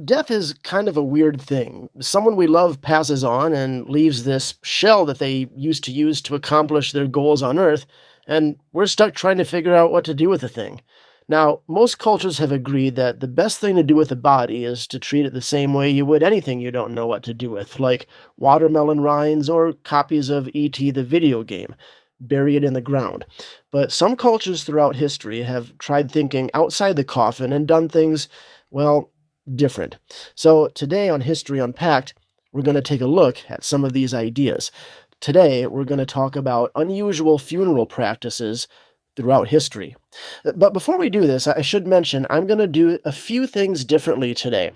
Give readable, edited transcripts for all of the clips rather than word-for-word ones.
Death is kind of a weird thing. Someone we love passes on and leaves this shell that they used to use to accomplish their goals on Earth, and we're stuck trying to figure out what to do with the thing. Now, most cultures have agreed that the best thing to do with a body is to treat it the same way you would anything you don't know what to do with, like watermelon rinds or copies of E.T. the video game. Bury it in the ground. But some cultures throughout history have tried thinking outside the coffin and done things, well, different. So today on History Unpacked, we're going to take a look at some of these ideas. Today, we're going to talk about unusual funeral practices throughout history. But before we do this, I should mention I'm going to do a few things differently today.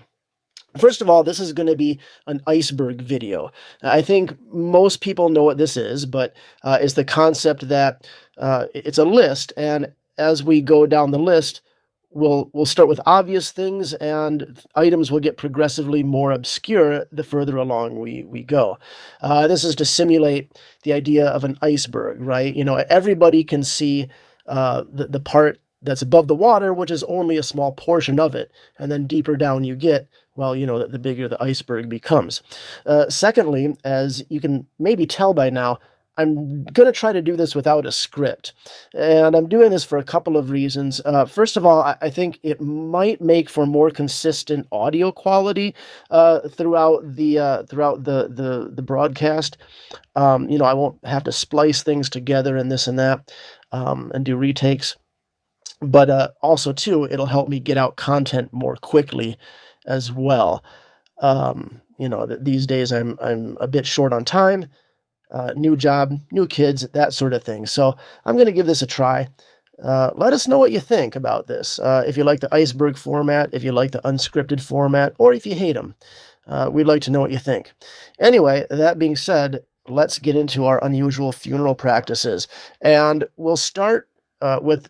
First of all, this is going to be an iceberg video. I think most people know what this is, but it's the concept that it's a list, and as we go down the list, we'll start with obvious things, and items will get progressively more obscure the further along we go. This is to simulate the idea of an iceberg, right? Everybody can see the part that's above the water, which is only a small portion of it, and then deeper down you get, well, the bigger the iceberg becomes. Secondly, as you can maybe tell by now, I'm going to try to do this without a script. And I'm doing this for a couple of reasons. First of all, I think it might make for more consistent audio quality throughout the broadcast. I won't have to splice things together and this and that and do retakes. But also, too, it'll help me get out content more quickly as well. These days I'm a bit short on time. New job, new kids, that sort of thing. So I'm going to give this a try. Let us know what you think about this. If you like the iceberg format, if you like the unscripted format, or if you hate them. We'd like to know what you think. Anyway, that being said, let's get into our unusual funeral practices. And we'll start with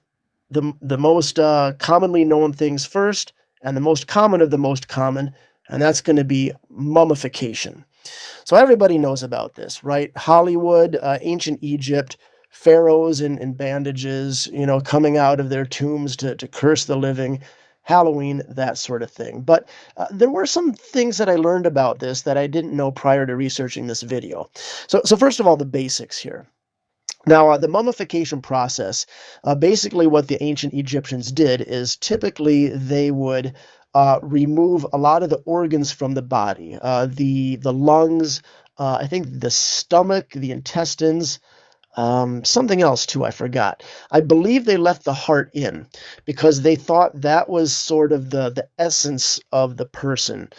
the most commonly known things first, and the most common of the most common, and that's going to be mummification. So everybody knows about this, right? Hollywood, ancient Egypt, pharaohs in bandages, coming out of their tombs to curse the living, Halloween, that sort of thing. But there were some things that I learned about this that I didn't know prior to researching this video. So first of all, the basics here. Now, the mummification process, basically what the ancient Egyptians did is typically they would remove a lot of the organs from the body, the lungs, I think the stomach, the intestines, something else too, I forgot. I believe they left the heart in because they thought that was sort of the essence of the person.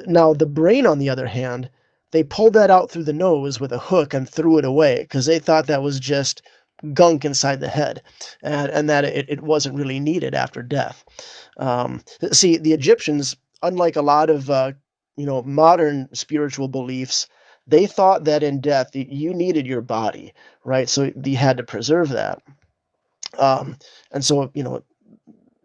Now, the brain, on the other hand, they pulled that out through the nose with a hook and threw it away because they thought that was just gunk inside the head, and that it wasn't really needed after death. See, the Egyptians, unlike a lot of modern spiritual beliefs, they thought that in death you needed your body, right? So you had to preserve that, and so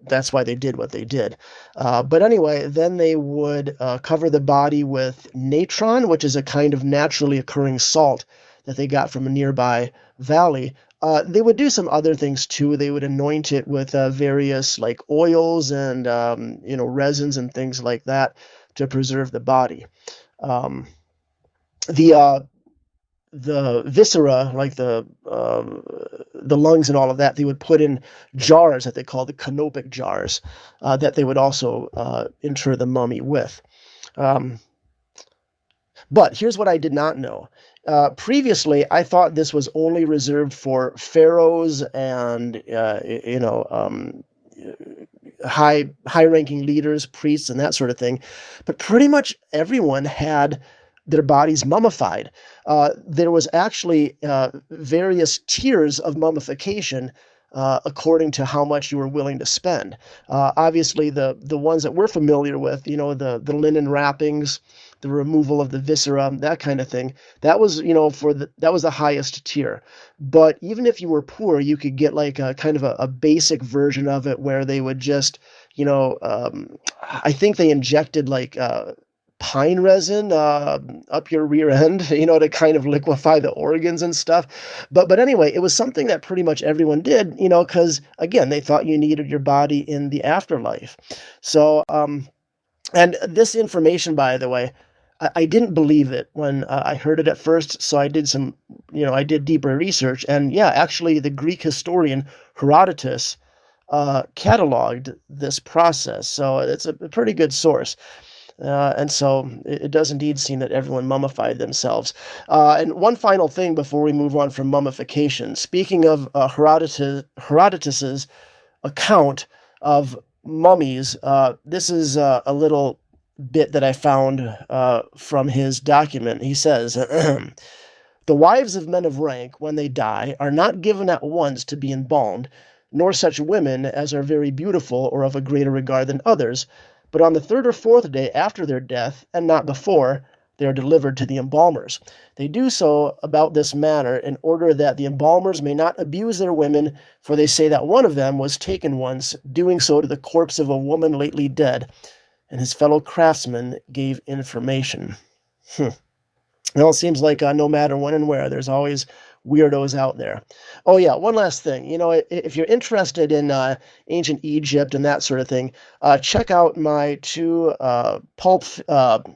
that's why they did what they did. But anyway, then they would cover the body with natron, which is a kind of naturally occurring salt that they got from a nearby valley. They would do some other things too. They would anoint it with various like oils and resins and things like that to preserve the body. Um, the viscera, like the lungs and all of that, they would put in jars that they call the canopic jars that they would also inter the mummy with. Um, but here's what I did not know. Previously, I thought this was only reserved for pharaohs and high-ranking leaders, priests, and that sort of thing. But pretty much everyone had their bodies mummified. There was actually various tiers of mummification according to how much you were willing to spend. Obviously, the ones that we're familiar with, the linen wrappings, the removal of the viscera, that kind of thing. That was, that was the highest tier. But even if you were poor, you could get like a kind of a basic version of it where they would just, I think they injected like pine resin up your rear end, to kind of liquefy the organs and stuff. But anyway, it was something that pretty much everyone did, because again, they thought you needed your body in the afterlife. So And this information, by the way, I didn't believe it when I heard it at first. So I did some, I did deeper research. And yeah, actually, the Greek historian Herodotus cataloged this process. So it's a pretty good source. And so it does indeed seem that everyone mummified themselves. And one final thing before we move on from mummification. Speaking of Herodotus's account of mummies, this is a little bit that I found from his document. He says, the wives of men of rank, when they die, are not given at once to be embalmed, nor such women as are very beautiful or of a greater regard than others, but on the third or fourth day after their death, and not before, they are delivered to the embalmers. They do so about this manner in order that the embalmers may not abuse their women, for they say that one of them was taken once, doing so to the corpse of a woman lately dead, and his fellow craftsmen gave information. Well, it seems like no matter when and where, there's always weirdos out there. Oh yeah, one last thing. If you're interested in ancient Egypt and that sort of thing, check out my two pulp sword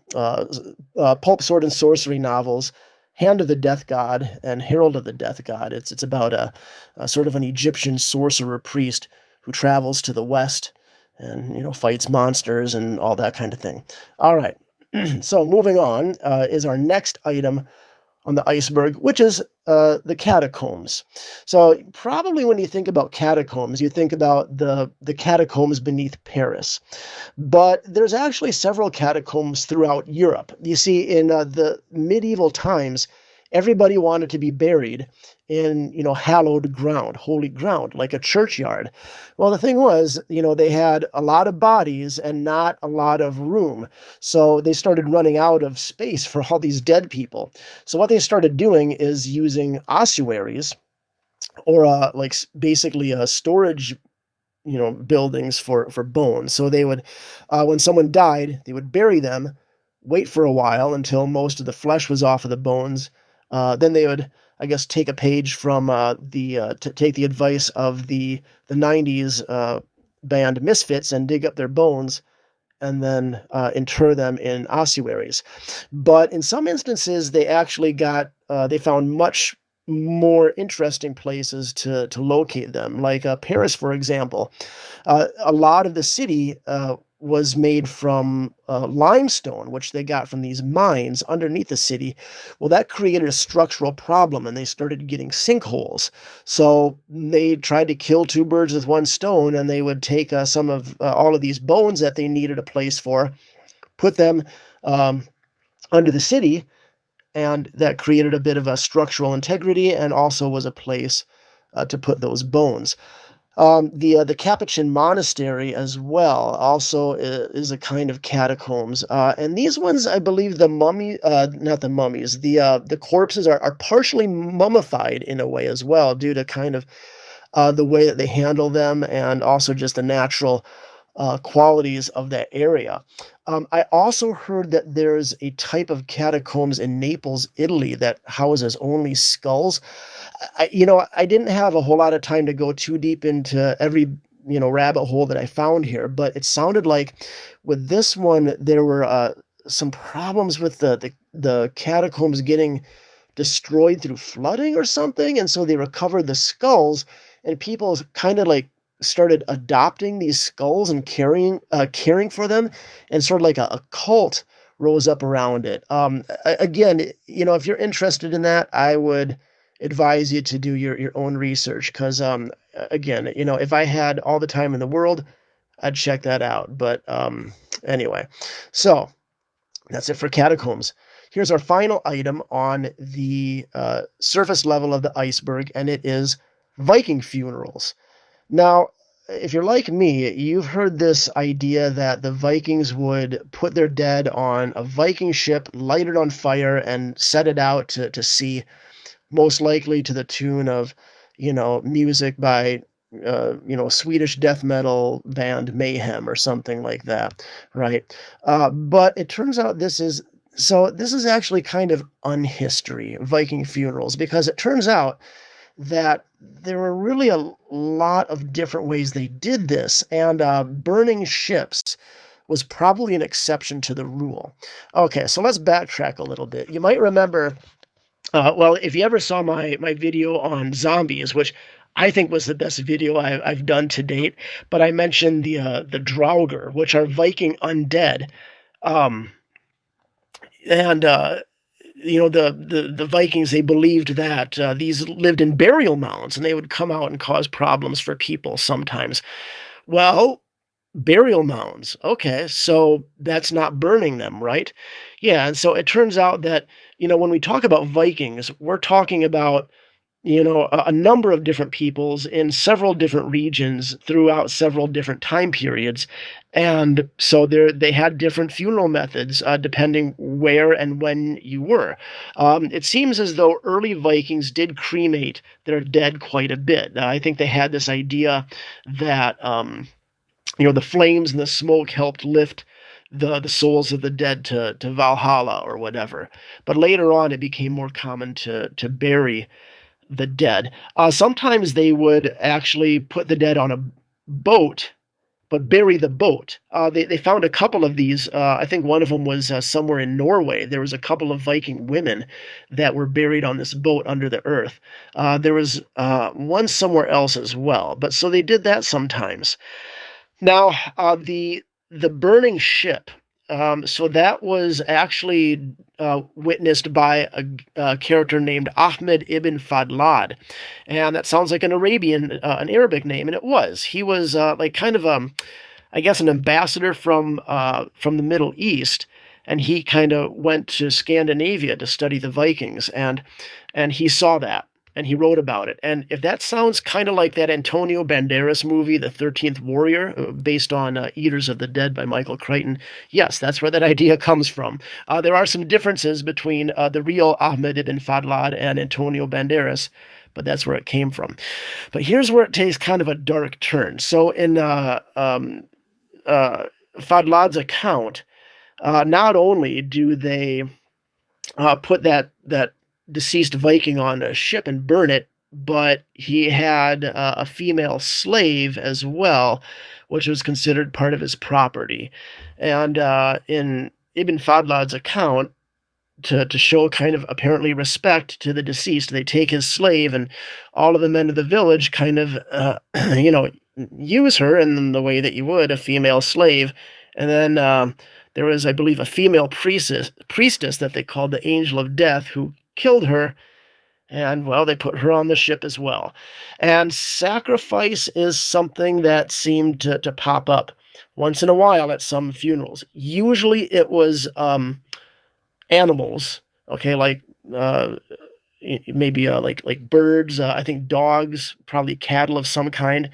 and sorcery novels, Hand of the Death God and Herald of the Death God. It's about a sort of an Egyptian sorcerer priest who travels to the west and fights monsters and all that kind of thing. All right. So moving on is our next item on the iceberg, which is the catacombs. So probably when you think about catacombs, you think about the catacombs beneath Paris. But there's actually several catacombs throughout Europe. You see, in the medieval times, everybody wanted to be buried in, hallowed ground, holy ground, like a churchyard. Well, the thing was, they had a lot of bodies and not a lot of room. So they started running out of space for all these dead people. So what they started doing is using ossuaries, or basically storage, buildings for bones. So they would, when someone died, they would bury them, wait for a while until most of the flesh was off of the bones. Then they would, I guess, take a page from take the advice of the '90s band Misfits and dig up their bones and then inter them in ossuaries. But in some instances, they found much more interesting places to locate them. Like Paris, for example, a lot of the city was made from limestone, which they got from these mines underneath the city. Well, that created a structural problem, and they started getting sinkholes. So they tried to kill two birds with one stone, and they would take some of all of these bones that they needed a place for, put them um, under the city, and that created a bit of a structural integrity and also was a place to put those bones. The Capuchin monastery as well also is a kind of catacombs, and these ones, I believe, not the mummies, the corpses are partially mummified in a way as well, due to kind of the way that they handle them and also just the natural qualities of that area. I also heard that there's a type of catacombs in Naples, Italy, that houses only skulls. I didn't have a whole lot of time to go too deep into every, rabbit hole that I found here, but it sounded like with this one, there were some problems with the catacombs getting destroyed through flooding or something, and so they recovered the skulls, and people kind of like started adopting these skulls and caring for them, and sort of like a cult rose up around it. Again, if you're interested in that, I would advise you to do your own research, because again, if I had all the time in the world, I'd check that out. But anyway, so that's it for catacombs. Here's our final item on the surface level of the iceberg, and it is Viking funerals. Now, if you're like me, you've heard this idea that the Vikings would put their dead on a Viking ship, light it on fire, and set it out to sea, most likely to the tune of, music by, Swedish death metal band Mayhem or something like that, right? But it turns out this is actually kind of unhistory, Viking funerals, because it turns out that there were really a lot of different ways they did this, and burning ships was probably an exception to the rule. Okay, so let's backtrack a little bit. You might remember, well, if you ever saw my video on zombies, which I think was the best video I've done to date, but I mentioned the Draugr, which are Viking undead. Um, and the Vikings, they believed that these lived in burial mounds and they would come out and cause problems for people sometimes. Well, burial mounds. Okay, so that's not burning them, right? Yeah, and so it turns out that, when we talk about Vikings, we're talking about, a number of different peoples in several different regions throughout several different time periods. And so they had different funeral methods depending where and when you were. It seems as though early Vikings did cremate their dead quite a bit. I think they had this idea that the flames and the smoke helped lift the souls of the dead to Valhalla or whatever. But later on, it became more common to bury the dead. Sometimes they would actually put the dead on a boat, but bury the boat. They found a couple of these. I think one of them was somewhere in Norway. There was a couple of Viking women that were buried on this boat under the earth. There was one somewhere else as well. But so they did that sometimes. Now, the burning ship. So that was actually witnessed by a character named Ahmed ibn Fadlad, and that sounds like an Arabic name, and it was. He was like kind of I guess, an ambassador from the Middle East, and he kind of went to Scandinavia to study the Vikings, and he saw that. And he wrote about it. And if that sounds kind of like that Antonio Banderas movie, The 13th Warrior, based on Eaters of the Dead by Michael Crichton, yes, that's where that idea comes from. There are some differences between the real Ahmed ibn Fadlad and Antonio Banderas, but that's where it came from. But here's where it takes kind of a dark turn. So in Fadlad's account, not only do they put that deceased Viking on a ship and burn it, but he had a female slave as well, which was considered part of his property. And in Ibn Fadlad's account, to show kind of apparently respect to the deceased, they take his slave, and all of the men of the village kind of, use her in the way that you would a female slave. And then there was, I believe, a female priestess that they called the Angel of Death, who killed her, and well, they put her on the ship as well. And sacrifice is something that seemed to pop up once in a while at some funerals. Usually it was animals, okay, like maybe like birds, I think dogs, probably cattle of some kind.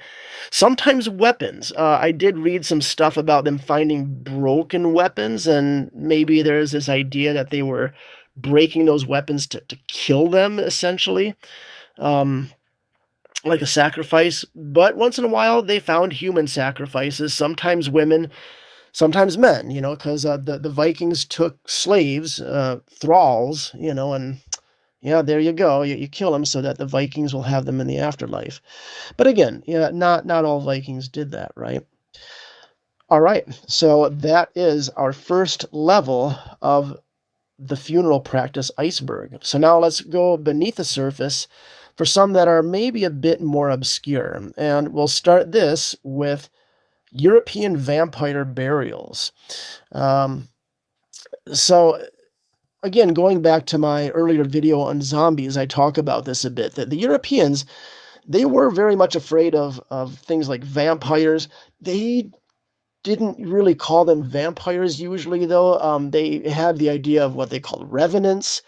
Sometimes weapons. I did read some stuff about them finding broken weapons, and maybe there's this idea that they were breaking those weapons to kill them, essentially, like a sacrifice. But once in a while, they found human sacrifices, sometimes women, sometimes men, because the Vikings took slaves, thralls, and yeah, there you go. You kill them so that the Vikings will have them in the afterlife. But again, yeah, not all Vikings did that, right? All right, so that is our first level of the funeral practice iceberg. So now let's go beneath the surface for some that are maybe a bit more obscure. And we'll start this with European vampire burials. So again, going back to my earlier video on zombies, I talk about this a bit, that the Europeans, they were very much afraid of things like vampires. They didn't really call them vampires usually, though. They had the idea of what they called revenants.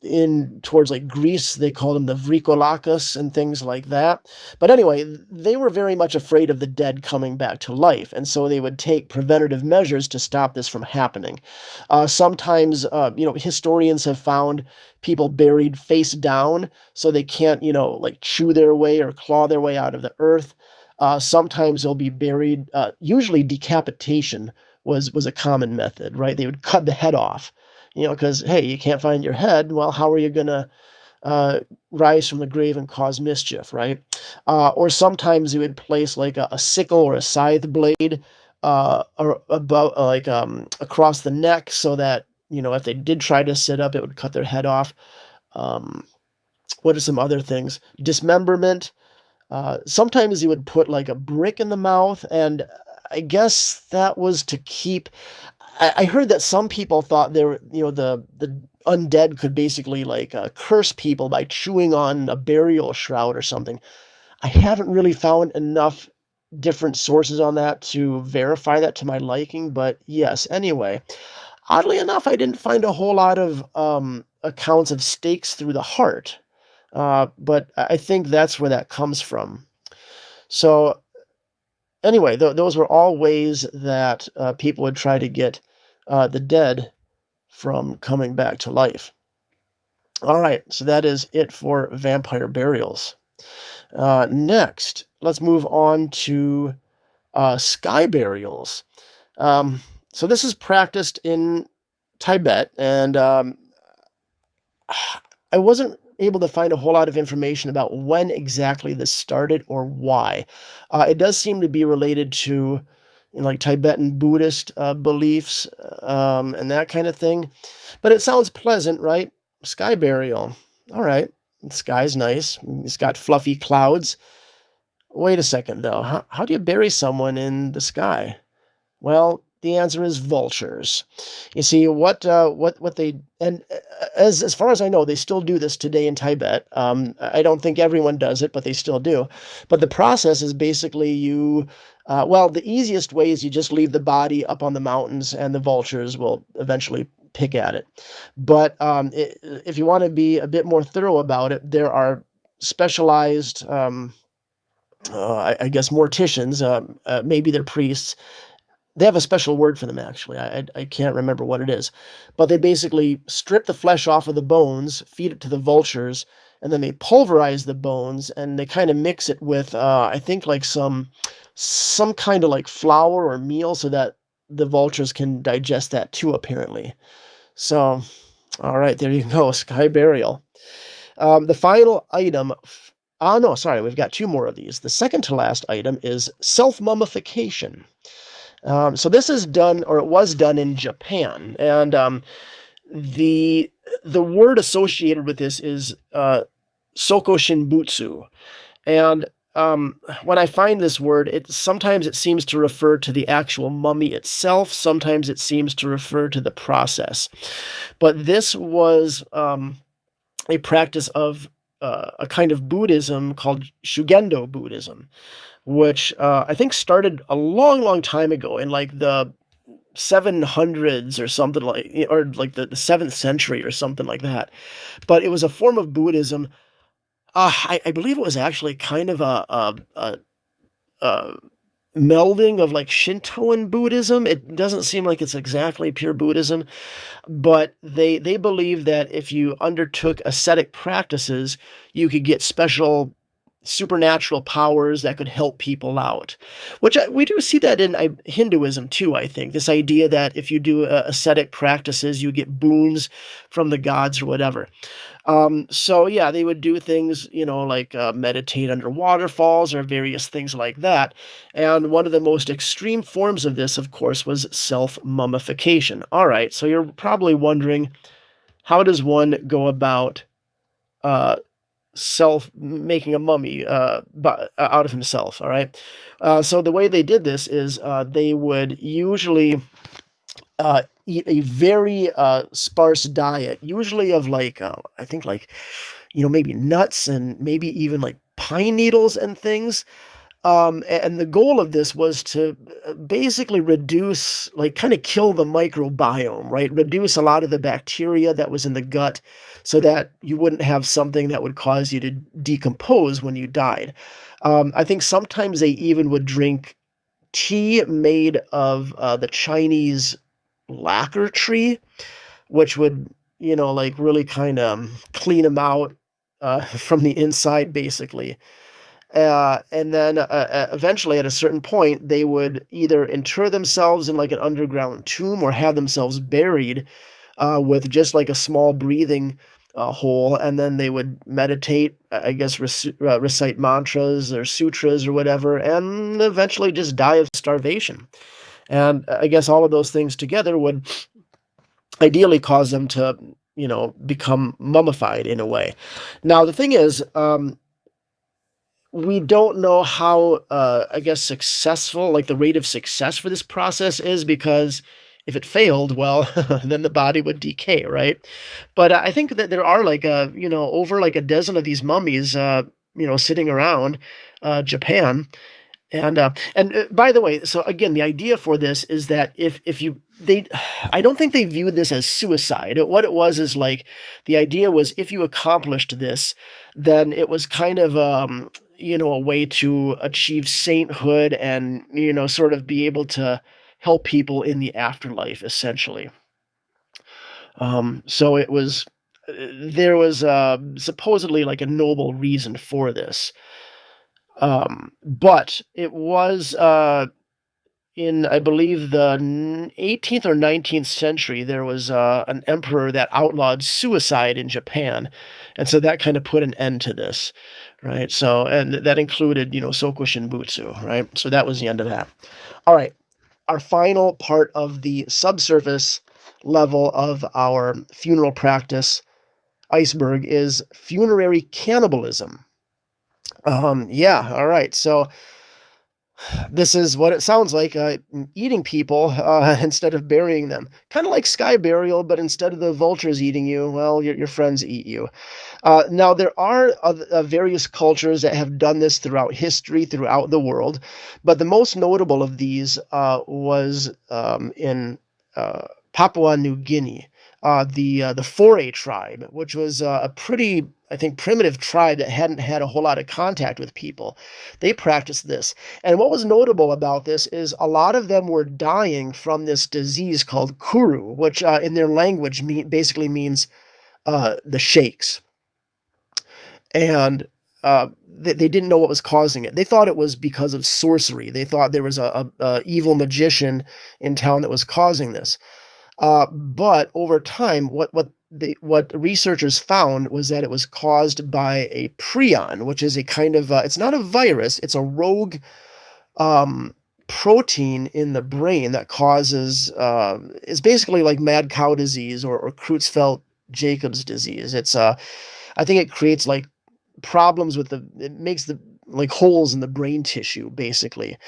In towards like Greece, they called them the vrikolakos and things like that. But anyway, they were very much afraid of the dead coming back to life, and so they would take preventative measures to stop this from happening. Sometimes, historians have found people buried face down, so they can't, like chew their way or claw their way out of the earth. Sometimes they'll be buried. Usually, decapitation was a common method, right? They would cut the head off, because, hey, you can't find your head. Well, how are you going to rise from the grave and cause mischief, right? Or sometimes you would place like a sickle or a scythe blade or about across the neck, so that if they did try to sit up, it would cut their head off. Um, what are some other things? Dismemberment. Sometimes you would put like a brick in the mouth, and I guess that was to keep. I heard that some people thought the undead could basically like curse people by chewing on a burial shroud or something. I haven't really found enough different sources on that to verify that to my liking, but yes. Anyway, oddly enough, I didn't find a whole lot of accounts of stakes through the heart, but I think that's where that comes from. So anyway, those were all ways that people would try to get the dead from coming back to life. All right, so that is it for vampire burials. Next, let's move on to sky burials. So this is practiced in Tibet, and I wasn't able to find a whole lot of information about when exactly this started or why. It does seem to be related to like Tibetan Buddhist beliefs and that kind of thing. But it sounds pleasant, right? Sky burial. All right. The sky's nice. It's got fluffy clouds. Wait a second, though. How do you bury someone in the sky? Well, the answer is vultures. You see, what they and as far as I know, they still do this today in Tibet. I don't think everyone does it, but they still do. But the process is basically the easiest way is you just leave the body up on the mountains, and the vultures will eventually pick at it. But if you want to be a bit more thorough about it, there are specialized, I guess, morticians. Maybe they're priests. They have a special word for them, actually. I can't remember what it is. But they basically strip the flesh off of the bones, feed it to the vultures, and then they pulverize the bones, and they kind of mix it with, I think, like some kind of like flour or meal, so that the vultures can digest that too, apparently. So, all right, there you go, sky burial. The final item. No, sorry, we've got two more of these. The second to last item is self-mummification. So this is done, or it was done, in Japan, and the word associated with this is soko shinbutsu. And when I find this word, sometimes it seems to refer to the actual mummy itself. Sometimes it seems to refer to the process. But this was a practice of a kind of Buddhism called Shugendo Buddhism, which I think started a long, long time ago in like the 700s or something, or like the 7th century or something like that. But it was a form of Buddhism. I believe it was actually kind of a melding of like Shinto and Buddhism. It doesn't seem like it's exactly pure Buddhism, but they believe that if you undertook ascetic practices, you could get special supernatural powers that could help people out, which we do see that in Hinduism too. I think this idea that if you do ascetic practices, you get boons from the gods or whatever. So yeah, they would do things, like meditate under waterfalls or various things like that. And one of the most extreme forms of this, of course, was self-mummification. All right, so you're probably wondering, how does one go about self making a mummy out of himself? All right. So the way they did this is they would usually eat a very sparse diet, usually of like I think like maybe nuts and maybe even like pine needles and things. And the goal of this was to basically reduce, like, kind of kill the microbiome, right? Reduce a lot of the bacteria that was in the gut, so that you wouldn't have something that would cause you to decompose when you died. I think sometimes they even would drink tea made of the Chinese lacquer tree, which would, like really kind of clean them out from the inside, basically. And then eventually, at a certain point, they would either inter themselves in like an underground tomb, or have themselves buried with just like a small breathing hole, and then they would meditate, I guess, recite mantras or sutras or whatever, and eventually just die of starvation. And I guess all of those things together would ideally cause them to, become mummified in a way. Now, the thing is, we don't know how, I guess, successful, like the rate of success for this process is, because if it failed, well, then the body would decay, right? But I think that there are like over like a dozen of these mummies, sitting around Japan. And by the way, so again, the idea for this is that if you they, I don't think they viewed this as suicide. What it was is like the idea was if you accomplished this, then it was kind of a way to achieve sainthood and sort of be able to help people in the afterlife, essentially. So it was there was supposedly like a noble reason for this. But it was in, I believe, the 18th or 19th century, there was an emperor that outlawed suicide in Japan. And so that kind of put an end to this, right? So, and that included, Soku Shinbutsu, right? So that was the end of that. All right. Our final part of the subsurface level of our funeral practice iceberg is funerary cannibalism. Yeah, all right. So this is what it sounds like, eating people instead of burying them. Kind of like sky burial, but instead of the vultures eating you, well, your friends eat you. Now, there are various cultures that have done this throughout history, throughout the world, but the most notable of these was in Papua New Guinea. The Foray tribe, which was a pretty, I think, primitive tribe that hadn't had a whole lot of contact with people. They practiced this. And what was notable about this is a lot of them were dying from this disease called kuru, which in their language basically means the shakes. And they didn't know what was causing it. They thought it was because of sorcery. They thought there was a evil magician in town that was causing this. But over time, what researchers found was that it was caused by a prion, which is a kind of it's not a virus, it's a rogue protein in the brain that causes it's basically like mad cow disease or Creutzfeldt-Jacobs disease. It's I think it creates like problems with it makes the like holes in the brain tissue basically.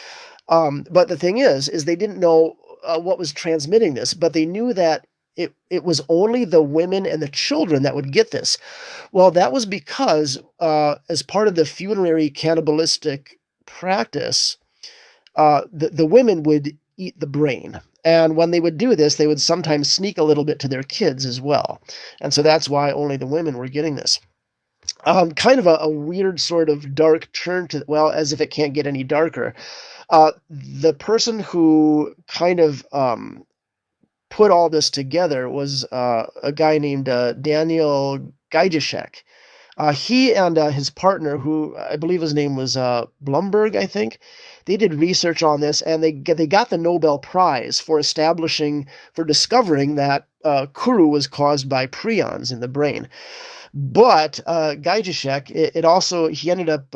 But the thing is they didn't know what was transmitting this, but they knew that it was only the women and the children that would get this. Well, that was because as part of the funerary cannibalistic practice, the women would eat the brain. And when they would do this, they would sometimes sneak a little bit to their kids as well. And so that's why only the women were getting this. Kind of a weird sort of dark turn to, well, as if it can't get any darker. The person who kind of put all this together was a guy named Daniel Gajicek. He and his partner, who I believe his name was Blumberg, I think, they did research on this, and they got the Nobel Prize for discovering that kuru was caused by prions in the brain. But Gajicek, it also, he ended up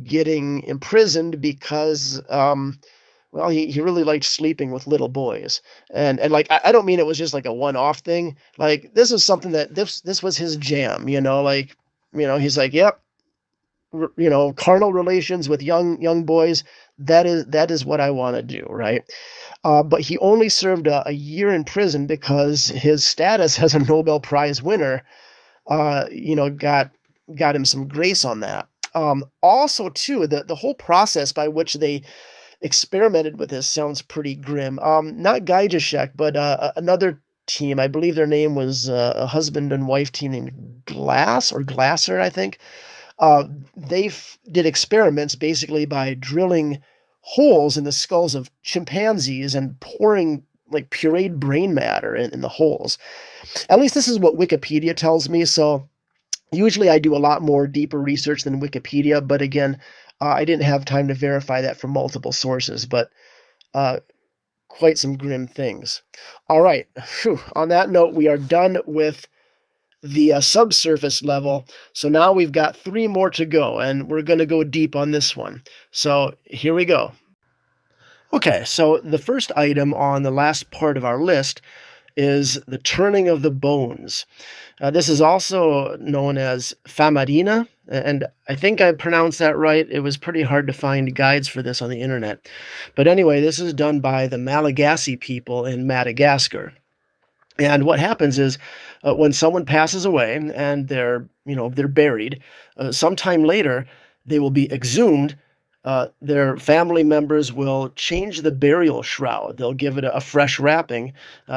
getting imprisoned because well, he really liked sleeping with little boys. And like I don't mean it was just like a one-off thing. Like this was something that this was his jam, like, he's like, yep, carnal relations with young boys, that is what I want to do, right? But he only served a year in prison because his status as a Nobel Prize winner got him some grace on that. Also, too, the whole process by which they experimented with this sounds pretty grim. Not Gajicek, but another team. I believe their name was a husband and wife team named Glass or Glasser, I think. They did experiments basically by drilling holes in the skulls of chimpanzees and pouring like pureed brain matter in the holes. At least this is what Wikipedia tells me. So usually I do a lot more deeper research than Wikipedia, but again, I didn't have time to verify that from multiple sources, but quite some grim things. All right. Whew. On that note, we are done with the subsurface level. So now we've got 3 more to go, and we're going to go deep on this one. So here we go. Okay, so the first item on the last part of our list is the turning of the bones. This is also known as famarina, and I think I pronounced that right. It was pretty hard to find guides for this on the internet. But anyway, this is done by the Malagasy people in Madagascar. And what happens is, when someone passes away and they're buried, sometime later they will be exhumed. Their family members will change the burial shroud. They'll give it a fresh wrapping.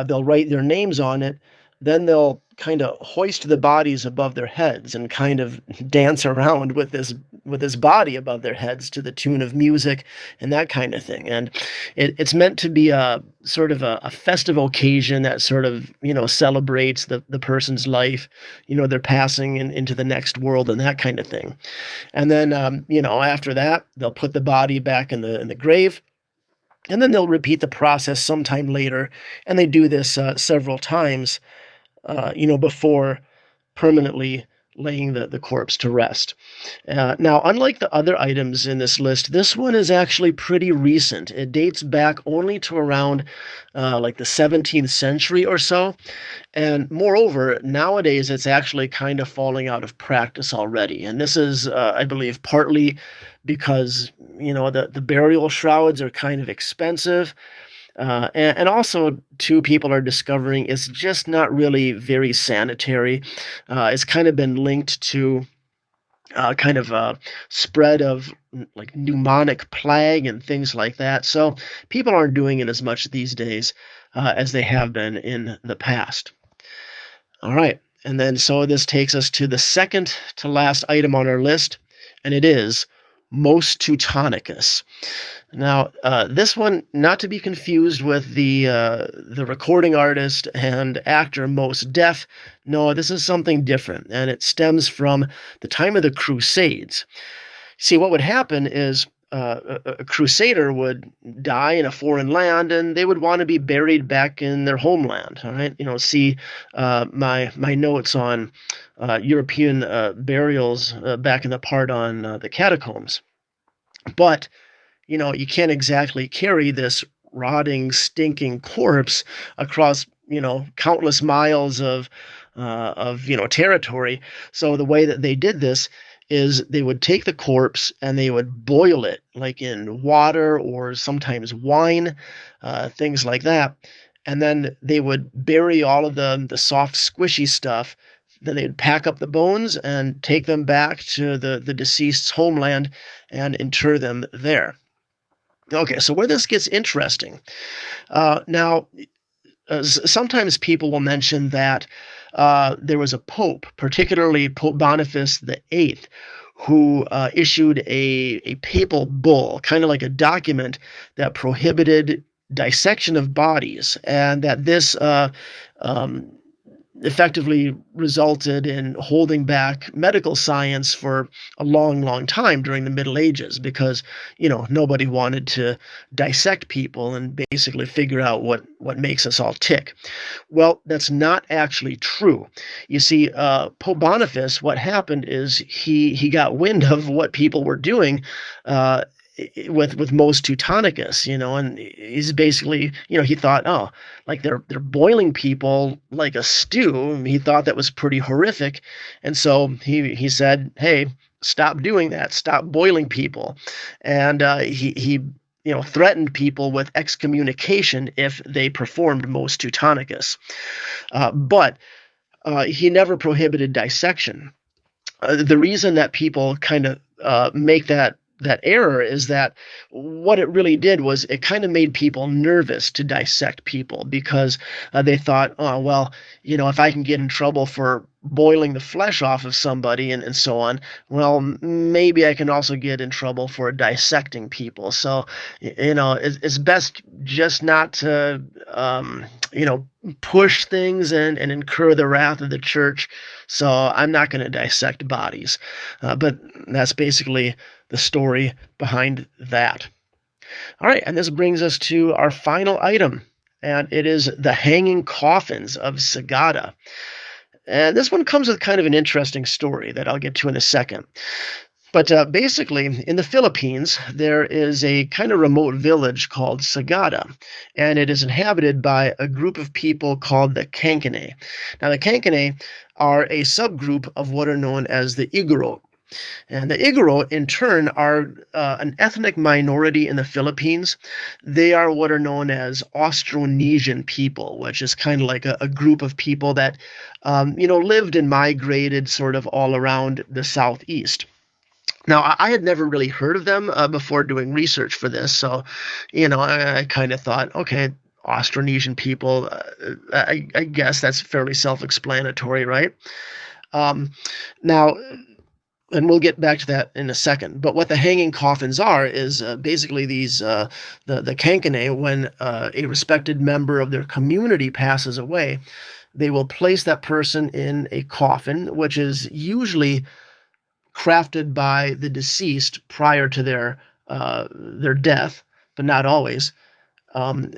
They'll write their names on it. Then they'll kind of hoist the bodies above their heads and kind of dance around with this body above their heads to the tune of music and that kind of thing. And it's meant to be a sort of a festive occasion that sort of celebrates the person's life, their passing into the next world and that kind of thing. And then after that they'll put the body back in the grave, and then they'll repeat the process sometime later, and they do this several times, before permanently laying the corpse to rest. Now, unlike the other items in this list, this one is actually pretty recent. It dates back only to around like the 17th century or so. And moreover, nowadays it's actually kind of falling out of practice already. And this is, I believe, partly because, the burial shrouds are kind of expensive. And also, too, people are discovering it's just not really very sanitary. It's kind of been linked to kind of a spread of like pneumonic plague and things like that. So people aren't doing it as much these days as they have been in the past. All right. And then so this takes us to the second to last item on our list, and it is most teutonicas. Now, this one, not to be confused with the recording artist and actor Mos Def. No, this is something different, and it stems from the time of the Crusades. See, what would happen is a crusader would die in a foreign land, and they would want to be buried back in their homeland. All right, see my notes on European burials back in the part on the catacombs, but you can't exactly carry this rotting, stinking corpse across, countless miles of territory. So the way that they did this is they would take the corpse and they would boil it, like in water or sometimes wine, things like that. And then they would bury all of the soft, squishy stuff. Then they'd pack up the bones and take them back to the deceased's homeland and inter them there. Okay, so where this gets interesting. Now, sometimes people will mention that there was a pope, particularly Pope Boniface VIII, who issued a papal bull, kind of like a document that prohibited dissection of bodies, and that this effectively resulted in holding back medical science for a long, long time during the Middle Ages because, nobody wanted to dissect people and basically figure out what makes us all tick. Well, that's not actually true. You see, Pope Boniface, what happened is he got wind of what people were doing, with most teutonicus, and he's basically, he thought, oh, like they're boiling people like a stew. He thought that was pretty horrific, and so he said, hey, stop doing that, stop boiling people, and he threatened people with excommunication if they performed most teutonicus, but he never prohibited dissection. The reason that people kind of make that error is that what it really did was it kind of made people nervous to dissect people because they thought, oh, well, if I can get in trouble for boiling the flesh off of somebody and so on, well, maybe I can also get in trouble for dissecting people. So, it's best just not to, push things and incur the wrath of the church. So I'm not going to dissect bodies. But that's basically the story behind that. All right, and this brings us to our final item, and it is the hanging coffins of Sagada. And this one comes with kind of an interesting story that I'll get to in a second. But basically, in the Philippines, there is a kind of remote village called Sagada, and it is inhabited by a group of people called the Kankanaey. Now, the Kankanaey are a subgroup of what are known as the Igorot. And the Igorot, in turn, are an ethnic minority in the Philippines. They are what are known as Austronesian people, which is kind of like a group of people that, lived and migrated sort of all around the southeast. Now, I had never really heard of them before doing research for this, so, I kind of thought, okay, Austronesian people, I guess that's fairly self-explanatory, right? Um, Now, and we'll get back to that in a second. But what the hanging coffins are is basically these the Kankanaey, when a respected member of their community passes away, they will place that person in a coffin, which is usually crafted by the deceased prior to their death, but not always. Um,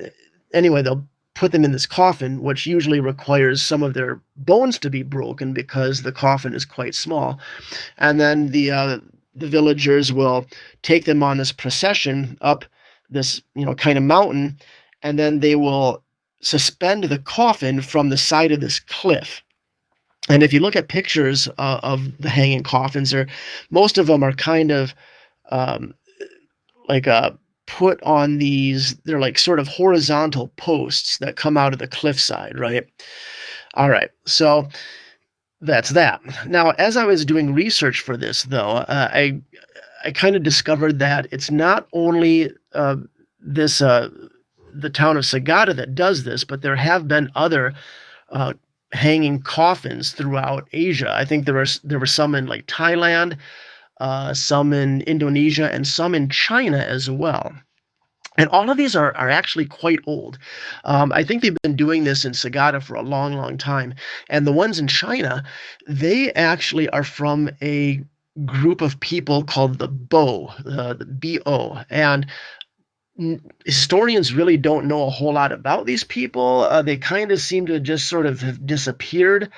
anyway, they'll put them in this coffin, which usually requires some of their bones to be broken because the coffin is quite small. And then the villagers will take them on this procession up this kind of mountain, and then they will suspend the coffin from the side of this cliff. And if you look at pictures of the hanging coffins, most of them are kind of um, like put on these. They're like sort of horizontal posts that come out of the cliffside, right? All right, so that's that. Now, as I was doing research for this, though, I kind of discovered that it's not only this the town of Sagada that does this, but there have been other uh, hanging coffins throughout Asia. I think there were some in like Thailand, some in Indonesia, and some in China as well. And all of these are actually quite old. I think they've been doing this in Sagada for a long, long time. And the ones in China, they actually are from a group of people called the Bo, the BO. And historians really don't know a whole lot about these people. They kind of seem to just sort of have disappeared.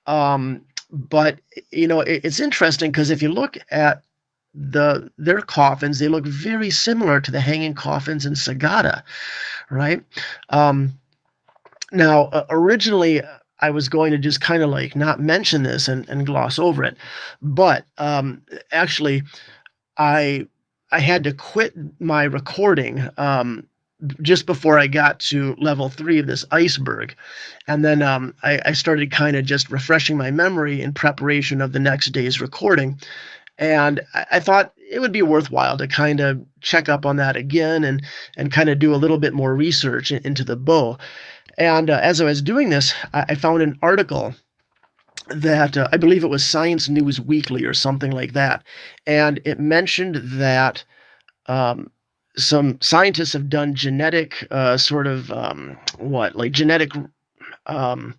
But it's interesting because if you look at their coffins, they look very similar to the hanging coffins in Sagada, right? Um, Now, originally, I was going to just kind of like not mention this and gloss over it, but actually, I I had to quit my recording just before I got to level 3 of this iceberg. And then I started kind of just refreshing my memory in preparation of the next day's recording. And I thought it would be worthwhile to kind of check up on that again and kind of do a little bit more research into the bow. And as I was doing this, I found an article that I believe it was Science News Weekly or something like that. And it mentioned that um, some scientists have done genetic sort of like genetic um,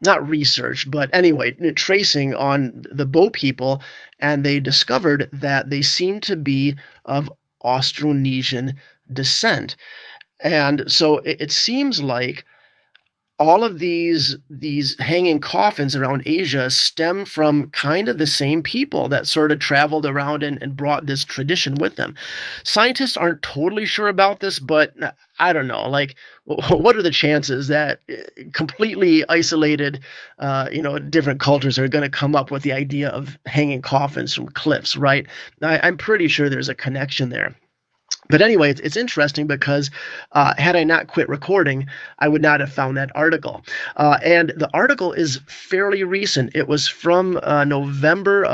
not research, but anyway, tracing on the Bow people, and they discovered that they seem to be of Austronesian descent. And so it seems like all of these hanging coffins around Asia stem from kind of the same people that sort of traveled around and brought this tradition with them. Scientists aren't totally sure about this, but I don't know. Like, what are the chances that completely isolated, different cultures are going to come up with the idea of hanging coffins from cliffs, right? I'm pretty sure there's a connection there. But anyway, it's interesting because had I not quit recording, I would not have found that article. And the article is fairly recent. It was from November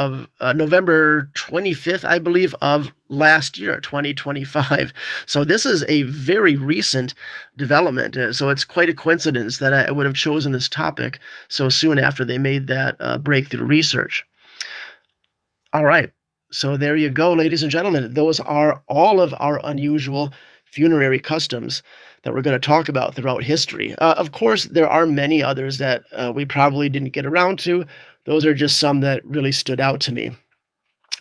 25th, I believe, of last year, 2025. So this is a very recent development. So it's quite a coincidence that I would have chosen this topic so soon after they made that breakthrough research. All right. So there you go, ladies and gentlemen. Those are all of our unusual funerary customs that we're going to talk about throughout history. Of course, there are many others that we probably didn't get around to. Those are just some that really stood out to me.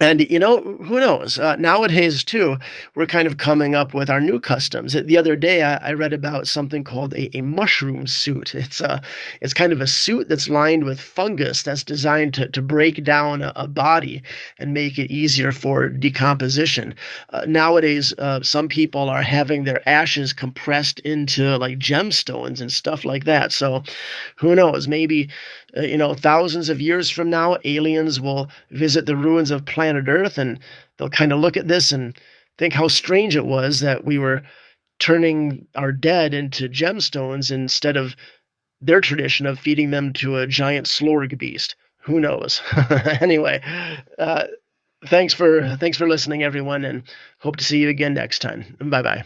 And, who knows? Nowadays, too, we're kind of coming up with our new customs. The other day, I read about something called a mushroom suit. It's kind of a suit that's lined with fungus that's designed to break down a body and make it easier for decomposition. Nowadays, some people are having their ashes compressed into like gemstones and stuff like that. So, who knows? Maybe thousands of years from now, aliens will visit the ruins of planet Earth and they'll kind of look at this and think how strange it was that we were turning our dead into gemstones instead of their tradition of feeding them to a giant slorg beast. Who knows? Anyway, uh, thanks for listening, everyone, and hope to see you again next time. Bye bye.